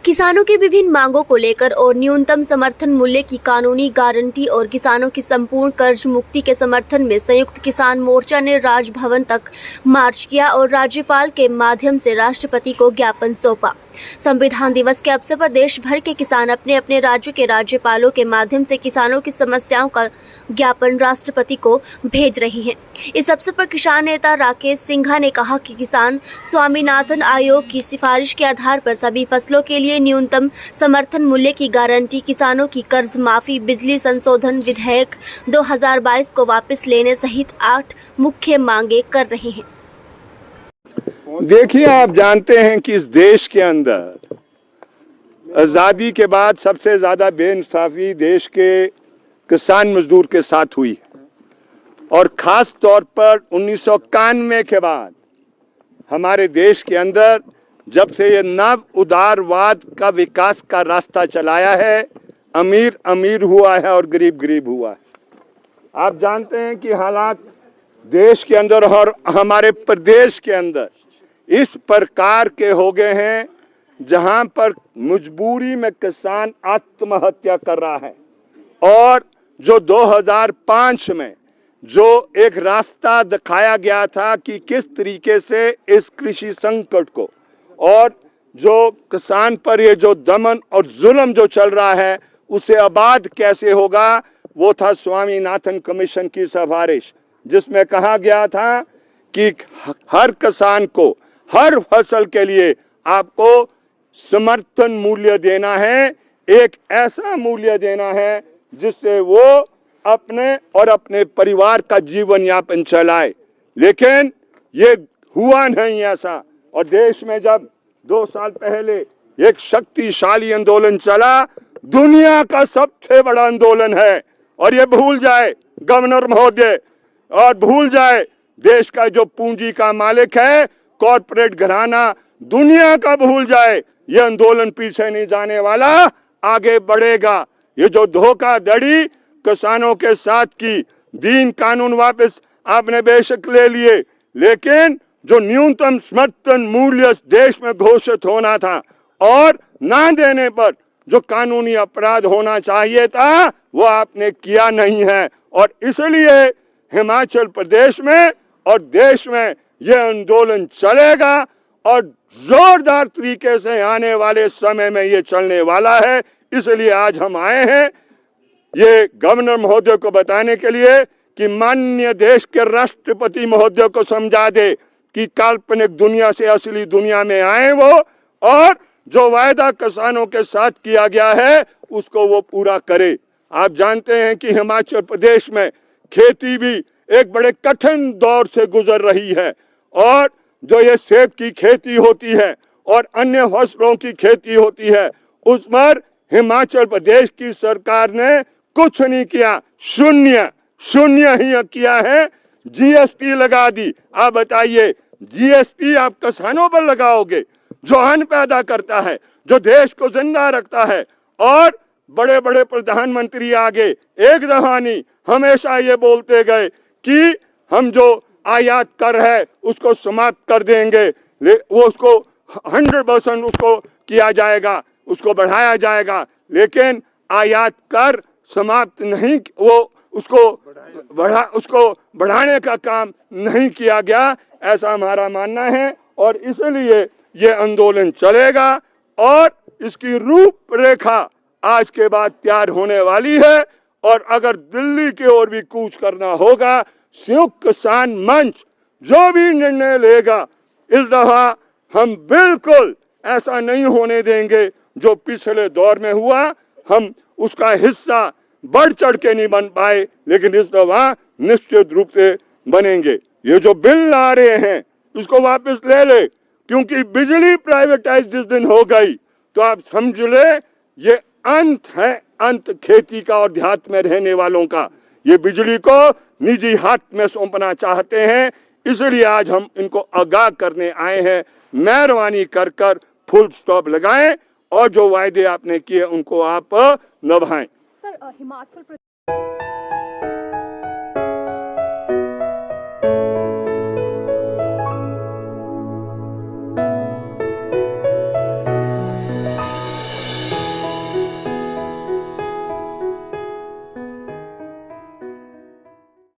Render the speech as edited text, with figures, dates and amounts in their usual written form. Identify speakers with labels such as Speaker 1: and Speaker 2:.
Speaker 1: किसानों की विभिन्न मांगों को लेकर और न्यूनतम समर्थन मूल्य की कानूनी गारंटी और किसानों की संपूर्ण कर्ज मुक्ति के समर्थन में संयुक्त किसान मोर्चा ने राजभवन तक मार्च किया और राज्यपाल के माध्यम से राष्ट्रपति को ज्ञापन सौंपा। संविधान दिवस के अवसर पर देश भर के किसान अपने अपने राज्यों के राज्यपालों के माध्यम से किसानों की समस्याओं का ज्ञापन राष्ट्रपति को भेज रही हैं। इस अवसर पर किसान नेता राकेश सिंघा ने कहा कि किसान स्वामीनाथन आयोग की सिफारिश के आधार पर सभी फसलों के लिए न्यूनतम समर्थन मूल्य की गारंटी, किसानों की कर्ज माफी, बिजली संशोधन विधेयक 2022 को वापस लेने सहित 8 मुख्य मांगे कर रहे हैं।
Speaker 2: देखिए, आप जानते हैं कि इस देश के अंदर आज़ादी के बाद सबसे ज़्यादा बेइंसाफी देश के किसान मजदूर के साथ हुई और ख़ास तौर पर 1991 के बाद हमारे देश के अंदर जब से ये नव उदारवाद का विकास का रास्ता चलाया है, अमीर अमीर हुआ है और गरीब गरीब हुआ है। आप जानते हैं कि हालात देश के अंदर और हमारे प्रदेश के अंदर इस प्रकार के हो गए हैं जहां पर मजबूरी में किसान आत्महत्या कर रहा है। और जो 2005 में जो एक रास्ता दिखाया गया था कि किस तरीके से इस कृषि संकट को और जो किसान पर ये जो दमन और जुल्म जो चल रहा है उसे आबाद कैसे होगा, वो था स्वामीनाथन कमीशन की सिफारिश, जिसमें कहा गया था कि हर किसान को हर फसल के लिए आपको समर्थन मूल्य देना है, एक ऐसा मूल्य देना है जिससे वो अपने और अपने परिवार का जीवन यापन चलाए। लेकिन ये हुआ नहीं ऐसा। और देश में जब 2 साल पहले एक शक्तिशाली आंदोलन चला, दुनिया का सबसे बड़ा आंदोलन है, और ये भूल जाए गवर्नर महोदय और भूल जाए देश का जो पूंजी का मालिक है, कॉर्पोरेट घराना, दुनिया का भूल जाए, ये आंदोलन पीछे नहीं जाने वाला, आगे बढ़ेगा। ये जो धोखाधड़ी किसानों के साथ की, दीन कानून वापस आपने बेशक ले लिए, लेकिन जो न्यूनतम समर्थन मूल्य देश में घोषित होना था और ना देने पर जो कानूनी अपराध होना चाहिए था, वो आपने किया नहीं है। और इसलिए हिमाचल प्रदेश में और देश में यह आंदोलन चलेगा और जोरदार तरीके से आने वाले समय में ये चलने वाला है। इसलिए आज हम आए हैं ये गवर्नर महोदय को बताने के लिए कि माननीय देश के राष्ट्रपति महोदय को समझा दे कि काल्पनिक दुनिया से असली दुनिया में आए वो, और जो वायदा किसानों के साथ किया गया है उसको वो पूरा करे। आप जानते हैं कि हिमाचल प्रदेश में खेती भी एक बड़े कठिन दौर से गुजर रही है, और जो ये सेब की खेती होती है और अन्य फसलों की खेती होती है, उस पर हिमाचल प्रदेश की सरकार ने कुछ नहीं किया, शून्य ही किया है। जीएसटी लगा दी। आप बताइए, जीएसटी आप किसानों पर लगाओगे जो अन्न पैदा करता है, जो देश को जिंदा रखता है। और बड़े बड़े प्रधानमंत्री आगे एक दफा नहीं, हमेशा ये बोलते गए कि हम जो आयात कर है उसको समाप्त कर देंगे, वो उसको 100% उसको किया जाएगा, उसको बढ़ाया जाएगा। लेकिन आयात कर समाप्त नहीं, वो उसको बढ़ाने का काम नहीं किया गया, ऐसा हमारा मानना है। और इसलिए ये आंदोलन चलेगा और इसकी रूपरेखा आज के बाद तैयार होने वाली है। और अगर दिल्ली की ओर भी कूच करना होगा, संयुक्त किसान मंच जो भी निर्णय लेगा, इस दफा हम बिल्कुल ऐसा नहीं होने देंगे जो पिछले दौर में हुआ। हम उसका हिस्सा बढ़ चढ़ के नहीं बन पाए, लेकिन इस दफा निश्चित रूप से बनेंगे। ये जो बिल ला रहे हैं इसको वापस ले ले, क्योंकि बिजली प्राइवेटाइज जिस दिन हो गई तो आप समझ ले ये अंत है, अंत खेती का और देहात में रहने वालों का। ये बिजली को निजी हाथ में सौंपना चाहते हैं, इसलिए आज हम इनको आगाह करने आए हैं। मेहरबानी कर कर फुल स्टॉप लगाएं और जो वायदे आपने किए उनको आप निभाएं।
Speaker 3: सर, हिमाचल